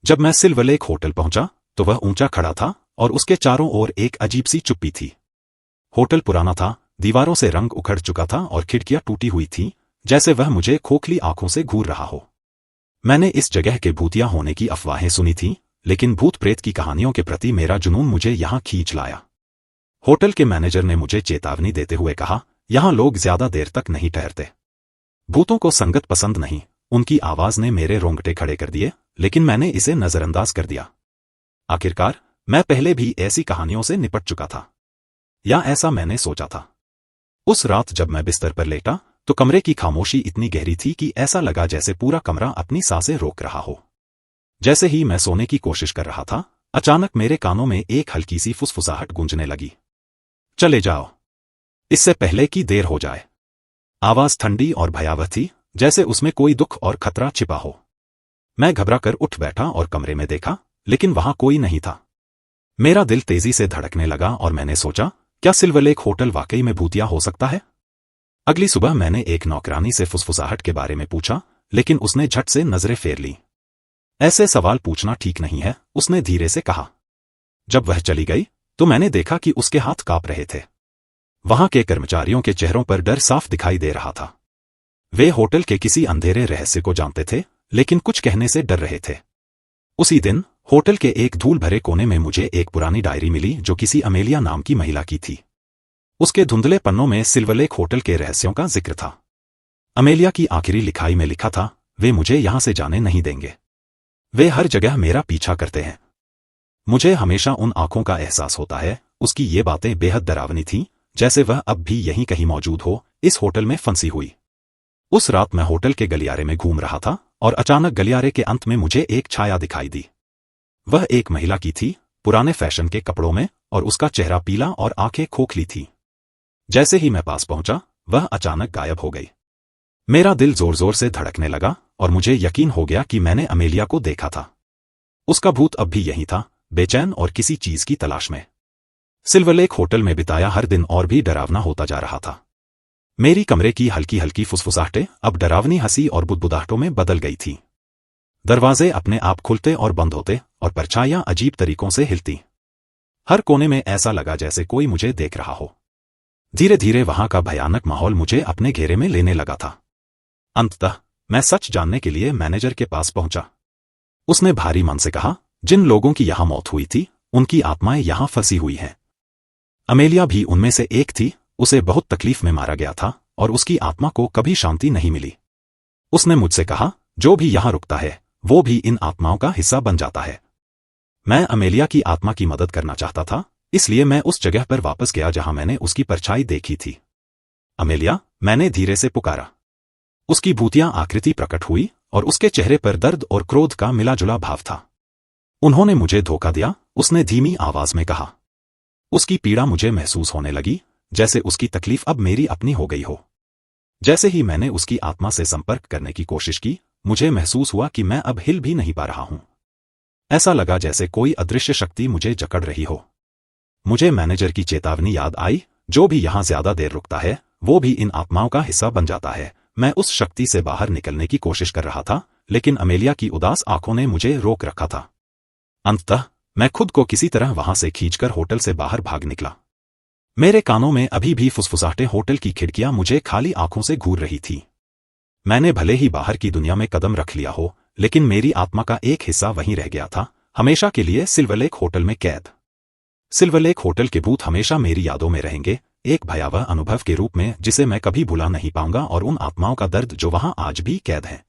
जब मैं silver lake hotel पहुंचा तो वह ऊंचा खड़ा था और उसके चारों ओर एक अजीब सी चुप्पी थी। होटल पुराना था, दीवारों से रंग उखड़ चुका था और खिड़कियां टूटी हुई थीं, जैसे वह मुझे खोखली आंखों से घूर रहा हो। मैंने इस जगह के भूतिया होने की अफवाहें सुनी थीं, लेकिन भूत प्रेत की कहानियों के प्रति मेरा जुनून मुझे यहां खींच लाया। होटल के मैनेजर ने मुझे चेतावनी देते हुए कहा, यहां लोग ज्यादा देर तक नहीं ठहरते। भूतों को संगत पसंद नहीं। उनकी आवाज ने मेरे रोंगटे खड़े कर दिए, लेकिन मैंने इसे नजरअंदाज कर दिया। आखिरकार मैं पहले भी ऐसी कहानियों से निपट चुका था, या ऐसा मैंने सोचा था। उस रात जब मैं बिस्तर पर लेटा तो कमरे की खामोशी इतनी गहरी थी कि ऐसा लगा जैसे पूरा कमरा अपनी सांसें रोक रहा हो। जैसे ही मैं सोने की कोशिश कर रहा था, अचानक मेरे कानों में एक हल्की सी फुसफुसाहट गूंजने लगी। चले जाओ, इससे पहले कि देर हो जाए। आवाज ठंडी और भयावह थी, जैसे उसमें कोई दुख और खतरा छिपा हो। मैं घबराकर उठ बैठा और कमरे में देखा, लेकिन वहां कोई नहीं था। मेरा दिल तेजी से धड़कने लगा और मैंने सोचा, क्या सिल्वर लेक होटल वाकई में भूतिया हो सकता है? अगली सुबह मैंने एक नौकरानी से फुसफुसाहट के बारे में पूछा, लेकिन उसने झट से नजरें फेर ली। ऐसे सवाल पूछना ठीक नहीं है, उसने धीरे से कहा। जब वह चली गई तो मैंने देखा कि उसके हाथ कांप रहे थे। वहां के कर्मचारियों के चेहरों पर डर साफ दिखाई दे रहा था। वे होटल के किसी अंधेरे रहस्य को जानते थे, लेकिन कुछ कहने से डर रहे थे। उसी दिन होटल के एक धूल भरे कोने में मुझे एक पुरानी डायरी मिली जो किसी अमेलिया नाम की महिला की थी। उसके धुंधले पन्नों में सिल्वर लेक होटल के रहस्यों का जिक्र था। अमेलिया की आखिरी लिखाई में लिखा था, वे मुझे यहां से जाने नहीं देंगे। वे हर जगह मेरा पीछा करते हैं। मुझे हमेशा उन आंखों का एहसास होता है। उसकी ये बातें बेहद डरावनी थीं, जैसे वह अब भी यहीं कहीं मौजूद हो, इस होटल में फंसी हुई। उस रात मैं होटल के गलियारे में घूम रहा था और अचानक गलियारे के अंत में मुझे एक छाया दिखाई दी। वह एक महिला की थी, पुराने फैशन के कपड़ों में, और उसका चेहरा पीला और आंखें खोखली थीं। जैसे ही मैं पास पहुंचा, वह अचानक गायब हो गई। मेरा दिल जोर जोर से धड़कने लगा और मुझे यकीन हो गया कि मैंने अमेलिया को देखा था। उसका भूत अब भी यहीं था, बेचैन और किसी चीज की तलाश में। सिल्वर लेक होटल में बिताया हर दिन और भी डरावना होता जा रहा था। मेरी कमरे की हल्की हल्की फुसफुसाहटें अब डरावनी हंसी और बुदबुदाहटों में बदल गई थीं। दरवाजे अपने आप खुलते और बंद होते और परछाइयां अजीब तरीकों से हिलती। हर कोने में ऐसा लगा जैसे कोई मुझे देख रहा हो। धीरे धीरे वहां का भयानक माहौल मुझे अपने घेरे में लेने लगा था। अंततः मैं सच जानने के लिए मैनेजर के पास पहुंचा। उसने भारी मन से कहा, जिन लोगों की यहां मौत हुई थी, उनकी आत्माएं यहां फंसी हुई हैं। अमेलिया भी उनमें से एक थी। उसे बहुत तकलीफ में मारा गया था और उसकी आत्मा को कभी शांति नहीं मिली। उसने मुझसे कहा, जो भी यहां रुकता है वो भी इन आत्माओं का हिस्सा बन जाता है। मैं अमेलिया की आत्मा की मदद करना चाहता था, इसलिए मैं उस जगह पर वापस गया जहां मैंने उसकी परछाई देखी थी। अमेलिया, मैंने धीरे से पुकारा। उसकी भूतिया आकृति प्रकट हुई और उसके चेहरे पर दर्द और क्रोध का मिला-जुला भाव था। उन्होंने मुझे धोखा दिया, उसने धीमी आवाज में कहा। उसकी पीड़ा मुझे महसूस होने लगी, जैसे उसकी तकलीफ अब मेरी अपनी हो गई हो। जैसे ही मैंने उसकी आत्मा से संपर्क करने की कोशिश की, मुझे महसूस हुआ कि मैं अब हिल भी नहीं पा रहा हूं। ऐसा लगा जैसे कोई अदृश्य शक्ति मुझे जकड़ रही हो। मुझे मैनेजर की चेतावनी याद आई, जो भी यहां ज्यादा देर रुकता है वो भी इन आत्माओं का हिस्सा बन जाता है। मैं उस शक्ति से बाहर निकलने की कोशिश कर रहा था, लेकिन अमेलिया की उदास आंखों ने मुझे रोक रखा था। अंततः मैं खुद को किसी तरह वहां से खींचकर होटल से बाहर भाग निकला। मेरे कानों में अभी भी फुसफुसाहटें, होटल की खिड़कियां मुझे खाली आंखों से घूर रही थी। मैंने भले ही बाहर की दुनिया में कदम रख लिया हो, लेकिन मेरी आत्मा का एक हिस्सा वहीं रह गया था, हमेशा के लिए सिल्वर लेक होटल में कैद। सिल्वर लेक होटल के भूत हमेशा मेरी यादों में रहेंगे, एक भयावह अनुभव के रूप में जिसे मैं कभी भुला नहीं पाऊंगा, और उन आत्माओं का दर्द जो वहां आज भी कैद है।